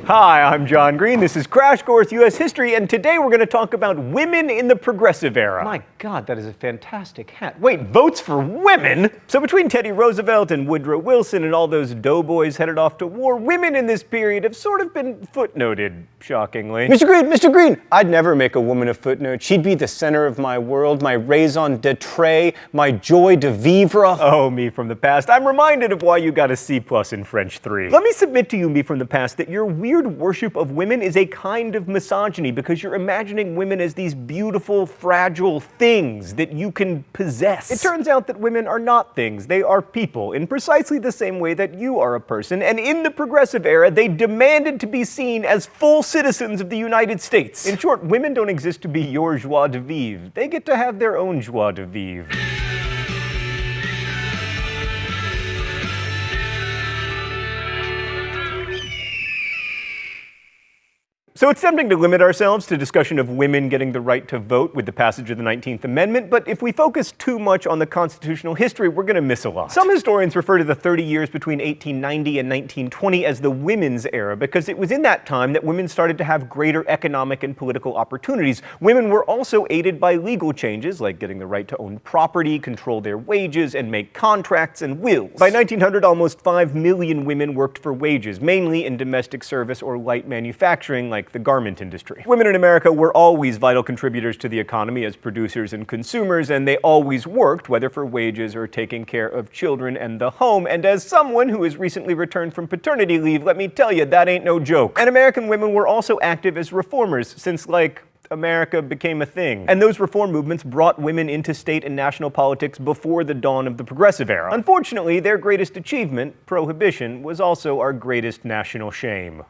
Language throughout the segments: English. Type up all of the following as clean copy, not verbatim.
Hi, I'm John Green. This is Crash Course U.S. History, and today we're going to talk about women in the Progressive Era. My God, that is a fantastic hat. Wait, votes for women? So between Teddy Roosevelt and Woodrow Wilson and all those doughboys headed off to war, women in this period have sort of been footnoted, shockingly. Mr. Green, I'd never make a woman a footnote. She'd be the center of my world, my raison d'etre, my joie de vivre. Oh, me from the past. I'm reminded of why you got a C+ in French 3. Let me submit to you, me from the past, that your weird worship of women is a kind of misogyny because you're imagining women as these beautiful, fragile things that you can possess. It turns out that women are not things. They are people in precisely the same way that you are a person, and in the Progressive Era, they demanded to be seen as full citizens of the United States. In short, women don't exist to be your joie de vivre. They get to have their own joie de vivre. So it's tempting to limit ourselves to discussion of women getting the right to vote with the passage of the 19th Amendment, but if we focus too much on the constitutional history, we're going to miss a lot. Some historians refer to the 30 years between 1890 and 1920 as the women's era because it was in that time that women started to have greater economic and political opportunities. Women were also aided by legal changes like getting the right to own property, control their wages, and make contracts and wills. By 1900, almost 5 million women worked for wages, mainly in domestic service or light manufacturing like the garment industry. Women in America were always vital contributors to the economy as producers and consumers, and they always worked, whether for wages or taking care of children and the home. And as someone who has recently returned from paternity leave, let me tell you, that ain't no joke. And American women were also active as reformers since, America became a thing. And those reform movements brought women into state and national politics before the dawn of the Progressive Era. Unfortunately, their greatest achievement, prohibition, was also our greatest national shame.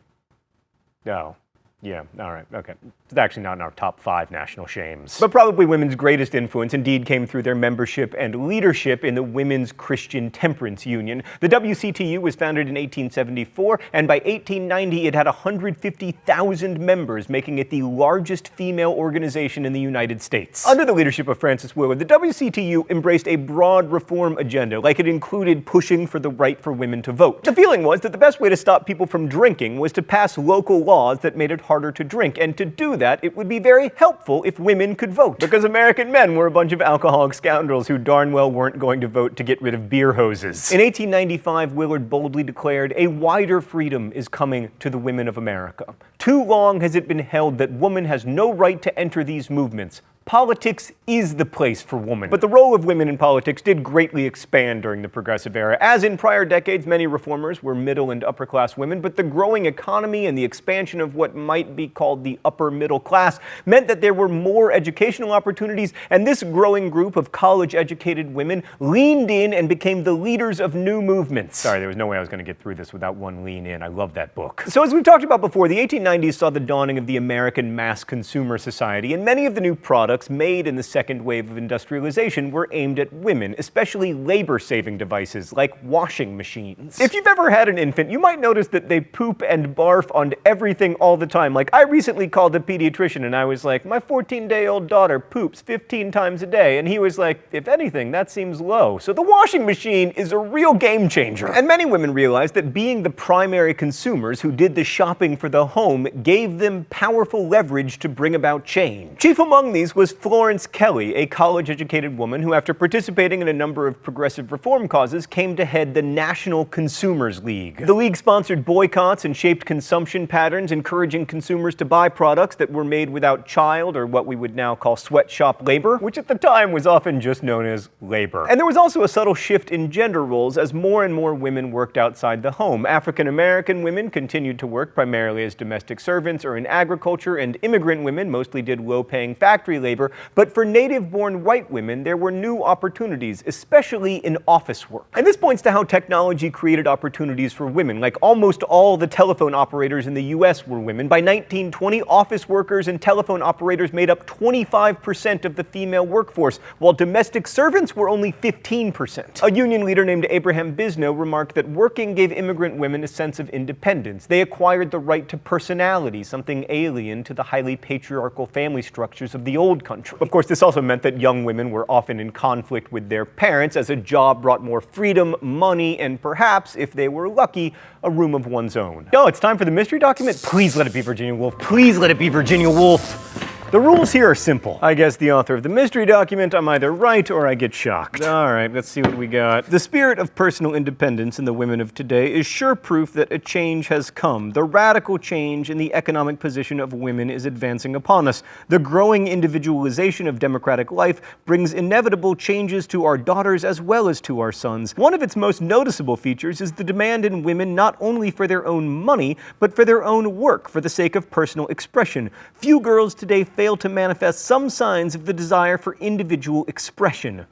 Oh. Yeah, all right, okay. It's actually not in our top 5 national shames. But probably women's greatest influence indeed came through their membership and leadership in the Women's Christian Temperance Union. The WCTU was founded in 1874, and by 1890 it had 150,000 members, making it the largest female organization in the United States. Under the leadership of Frances Willard, the WCTU embraced a broad reform agenda, like it included pushing for the right for women to vote. The feeling was that the best way to stop people from drinking was to pass local laws that made it harder to drink, and to do that, it would be very helpful if women could vote, because American men were a bunch of alcoholic scoundrels who darn well weren't going to vote to get rid of beer hoses. In 1895, Willard boldly declared, "A wider freedom is coming to the women of America. Too long has it been held that woman has no right to enter these movements. Politics is the place for women." But the role of women in politics did greatly expand during the Progressive Era. As in prior decades, many reformers were middle and upper class women, but the growing economy and the expansion of what might be called the upper middle class meant that there were more educational opportunities, and this growing group of college-educated women leaned in and became the leaders of new movements. Sorry, there was no way I was going to get through this without one lean in. I love that book. So as we've talked about before, the 1890s saw the dawning of the American mass consumer society, and many of the new products made in the second wave of industrialization were aimed at women, especially labor-saving devices like washing machines. If you've ever had an infant, you might notice that they poop and barf on everything all the time. Like, I recently called a pediatrician and I was like, my 14-day-old daughter poops 15 times a day, and he was like, if anything, that seems low. So the washing machine is a real game changer. And many women realized that being the primary consumers who did the shopping for the home gave them powerful leverage to bring about change. Chief among these was Florence Kelley, a college-educated woman who, after participating in a number of progressive reform causes, came to head the National Consumers League. The league sponsored boycotts and shaped consumption patterns, encouraging consumers to buy products that were made without child, or what we would now call sweatshop labor, which at the time was often just known as labor. And there was also a subtle shift in gender roles as more and more women worked outside the home. African-American women continued to work primarily as domestic servants or in agriculture, and immigrant women mostly did low-paying factory labor, but for native-born white women, there were new opportunities, especially in office work. And this points to how technology created opportunities for women. Like, almost all the telephone operators in the US were women. By 1920, office workers and telephone operators made up 25% of the female workforce, while domestic servants were only 15%. A union leader named Abraham Bisno remarked that working gave immigrant women a sense of independence. They acquired the right to personality, something alien to the highly patriarchal family structures of the old old country. Of course, this also meant that young women were often in conflict with their parents, as a job brought more freedom, money, and perhaps, if they were lucky, a room of one's own. Oh, it's time for the mystery document? Please let it be Virginia Woolf. Please let it be Virginia Woolf. The rules here are simple. I guess the author of the mystery document, I'm either right or I get shocked. All right, let's see what we got. The spirit of personal independence in the women of today is sure proof that a change has come. The radical change in the economic position of women is advancing upon us. The growing individualization of democratic life brings inevitable changes to our daughters as well as to our sons. One of its most noticeable features is the demand in women not only for their own money, but for their own work for the sake of personal expression. Few girls today fail to manifest some signs of the desire for individual expression.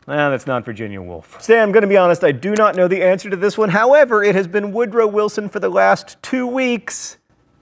That's not Virginia Woolf. Say, I'm going to be honest, I do not know the answer to this one. However, it has been Woodrow Wilson for the last 2 weeks.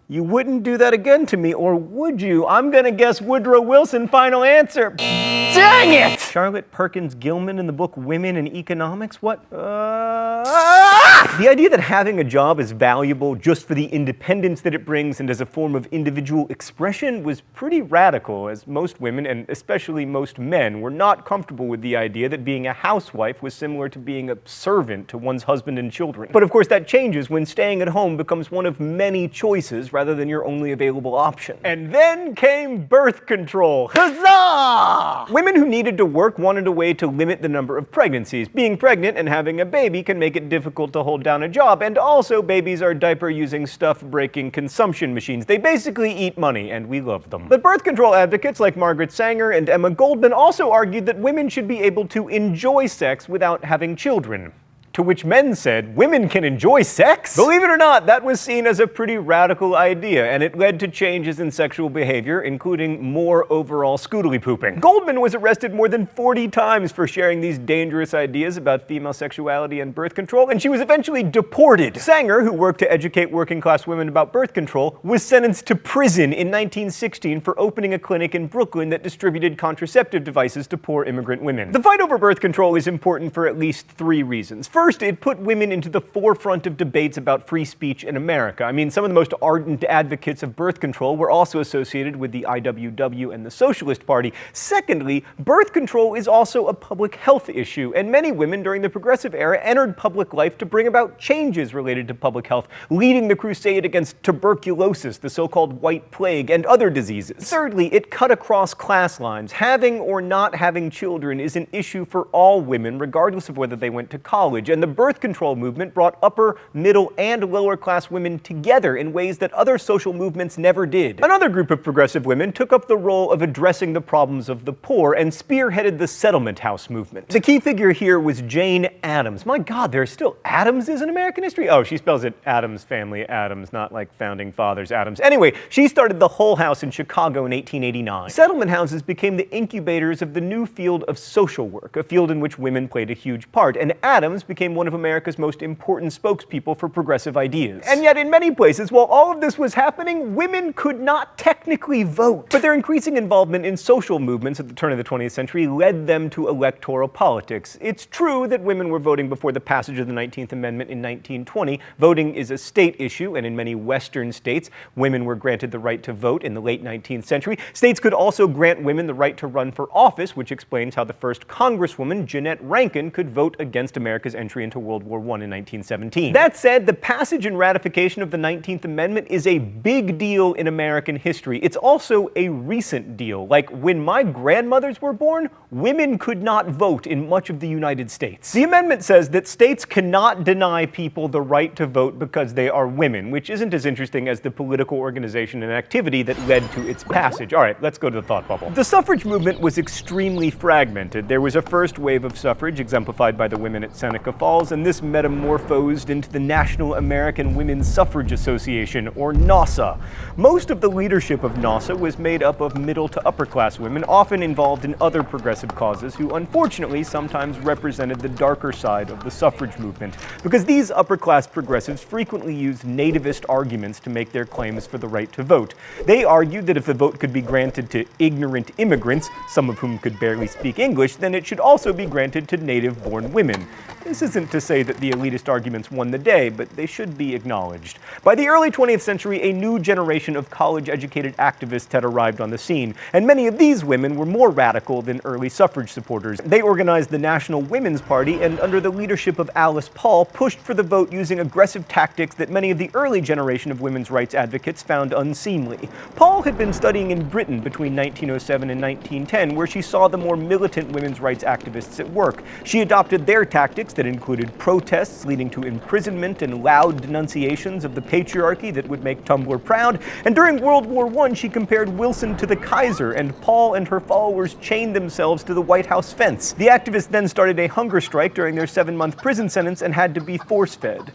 You wouldn't do that again to me, or would you? I'm going to guess Woodrow Wilson, final answer. Dang it! Charlotte Perkins Gilman in the book Women in Economics? What? The idea that having a job is valuable just for the independence that it brings and as a form of individual expression was pretty radical, as most women, and especially most men, were not comfortable with the idea that being a housewife was similar to being a servant to one's husband and children. But of course that changes when staying at home becomes one of many choices rather than your only available option. And then came birth control. Huzzah! Women who needed to work wanted a way to limit the number of pregnancies. Being pregnant and having a baby can make it difficult to hold down a job, and also babies are diaper-using, stuff-breaking consumption machines. They basically eat money, and we love them. But birth control advocates like Margaret Sanger and Emma Goldman also argued that women should be able to enjoy sex without having children. To which men said, women can enjoy sex? Believe it or not, that was seen as a pretty radical idea, and it led to changes in sexual behavior, including more overall scoodly pooping. Goldman was arrested more than 40 times for sharing these dangerous ideas about female sexuality and birth control, and she was eventually deported. Sanger, who worked to educate working-class women about birth control, was sentenced to prison in 1916 for opening a clinic in Brooklyn that distributed contraceptive devices to poor immigrant women. The fight over birth control is important for at least 3 reasons. First, it put women into the forefront of debates about free speech in America. I mean, some of the most ardent advocates of birth control were also associated with the IWW and the Socialist Party. Secondly, birth control is also a public health issue, and many women during the Progressive era entered public life to bring about changes related to public health, leading the crusade against tuberculosis, the so-called White Plague, and other diseases. Thirdly, it cut across class lines. Having or not having children is an issue for all women, regardless of whether they went to college, and the birth control movement brought upper, middle, and lower class women together in ways that other social movements never did. Another group of progressive women took up the role of addressing the problems of the poor and spearheaded the settlement house movement. The key figure here was Jane Addams. My God, there are still Adamses in American history? Oh, she spells it Addams Family Adams, not like Founding Fathers Adams. Anyway, she started the Hull House in Chicago in 1889. Settlement houses became the incubators of the new field of social work, a field in which women played a huge part, and Addams became one of America's most important spokespeople for progressive ideas. And yet, in many places, while all of this was happening, women could not technically vote. But their increasing involvement in social movements at the turn of the 20th century led them to electoral politics. It's true that women were voting before the passage of the 19th Amendment in 1920. Voting is a state issue, and in many Western states, women were granted the right to vote in the late 19th century. States could also grant women the right to run for office, which explains how the first Congresswoman, Jeanette Rankin, could vote against America's entry into World War I in 1917. That said, the passage and ratification of the 19th Amendment is a big deal in American history. It's also a recent deal. Like, when my grandmothers were born, women could not vote in much of the United States. The amendment says that states cannot deny people the right to vote because they are women, which isn't as interesting as the political organization and activity that led to its passage. All right, let's go to the thought bubble. The suffrage movement was extremely fragmented. There was a first wave of suffrage, exemplified by the women at Seneca Falls, and this metamorphosed into the National American Women's Suffrage Association, or NAWSA. Most of the leadership of NAWSA was made up of middle to upper class women, often involved in other progressive causes, who unfortunately sometimes represented the darker side of the suffrage movement, because these upper class progressives frequently used nativist arguments to make their claims for the right to vote. They argued that if the vote could be granted to ignorant immigrants, some of whom could barely speak English, then it should also be granted to native-born women. This is isn't to say that the elitist arguments won the day, but they should be acknowledged. By the early 20th century, a new generation of college-educated activists had arrived on the scene, and many of these women were more radical than early suffrage supporters. They organized the National Women's Party, and under the leadership of Alice Paul, pushed for the vote using aggressive tactics that many of the early generation of women's rights advocates found unseemly. Paul had been studying in Britain between 1907 and 1910, where she saw the more militant women's rights activists at work. She adopted their tactics that included protests leading to imprisonment and loud denunciations of the patriarchy that would make Tumblr proud, and during World War I she compared Wilson to the Kaiser, and Paul and her followers chained themselves to the White House fence. The activists then started a hunger strike during their 7-month prison sentence and had to be force-fed.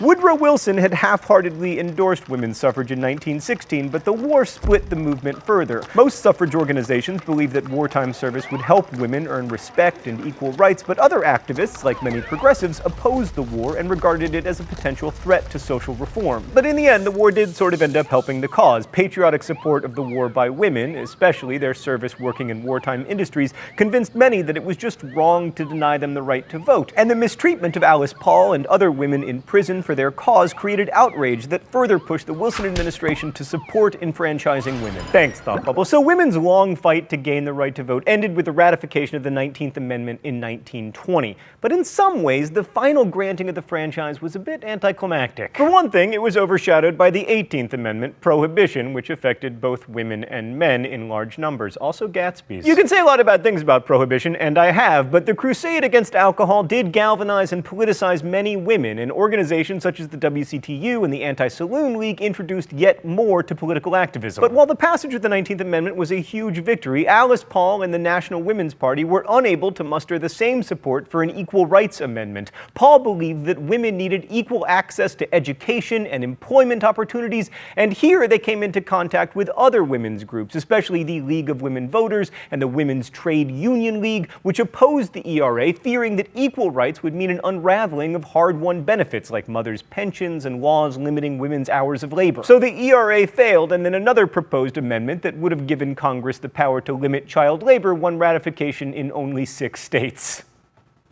Woodrow Wilson had half-heartedly endorsed women's suffrage in 1916, but the war split the movement further. Most suffrage organizations believed that wartime service would help women earn respect and equal rights, but other activists, like many progressives, opposed the war and regarded it as a potential threat to social reform. But in the end, the war did sort of end up helping the cause. Patriotic support of the war by women, especially their service working in wartime industries, convinced many that it was just wrong to deny them the right to vote. And the mistreatment of Alice Paul and other women in prison for their cause created outrage that further pushed the Wilson administration to support enfranchising women. Thanks, Thought Bubble. So women's long fight to gain the right to vote ended with the ratification of the 19th Amendment in 1920. But in some ways, the final granting of the franchise was a bit anticlimactic. For one thing, it was overshadowed by the 18th Amendment, prohibition, which affected both women and men in large numbers. Also Gatsby's. You can say a lot of bad things about prohibition, and I have, but the crusade against alcohol did galvanize and politicize many women, and organizations such as the WCTU and the Anti-Saloon League introduced yet more to political activism. But while the passage of the 19th Amendment was a huge victory, Alice Paul and the National Women's Party were unable to muster the same support for an equal rights amendment. Paul believed that women needed equal access to education and employment opportunities, and here they came into contact with other women's groups, especially the League of Women Voters and the Women's Trade Union League, which opposed the ERA, fearing that equal rights would mean an unraveling of hard-won benefits like mothers' pensions and laws limiting women's hours of labor. So the ERA failed, and then another proposed amendment that would have given Congress the power to limit child labor won ratification in only 6 states.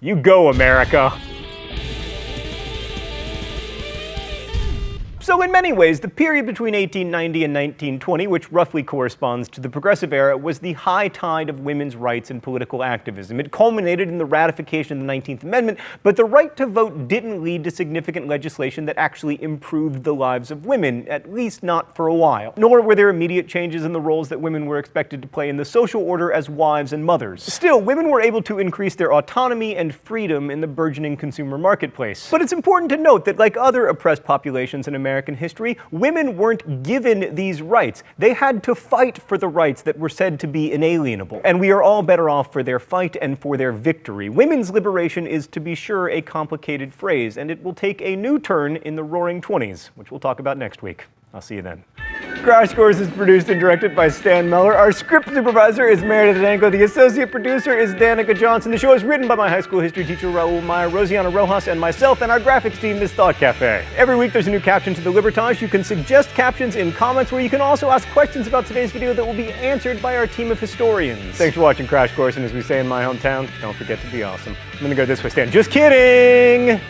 You go, America! So in many ways, the period between 1890 and 1920, which roughly corresponds to the Progressive Era, was the high tide of women's rights and political activism. It culminated in the ratification of the 19th Amendment, but the right to vote didn't lead to significant legislation that actually improved the lives of women, at least not for a while. Nor were there immediate changes in the roles that women were expected to play in the social order as wives and mothers. Still, women were able to increase their autonomy and freedom in the burgeoning consumer marketplace. But it's important to note that, like other oppressed populations in American history, women weren't given these rights. They had to fight for the rights that were said to be inalienable. And we are all better off for their fight and for their victory. Women's liberation is, to be sure, a complicated phrase, and it will take a new turn in the Roaring '20s, which we'll talk about next week. I'll see you then. Crash Course is produced and directed by Stan Meller. Our script supervisor is Meredith Danko. The associate producer is Danica Johnson. The show is written by my high school history teacher, Raul Meyer, Rosiana Rojas, and myself, and our graphics team is Thought Cafe. Every week there's a new caption to the Libertage. You can suggest captions in comments, where you can also ask questions about today's video that will be answered by our team of historians. Thanks for watching Crash Course, and as we say in my hometown, don't forget to be awesome. I'm gonna go this way, Stan. Just kidding!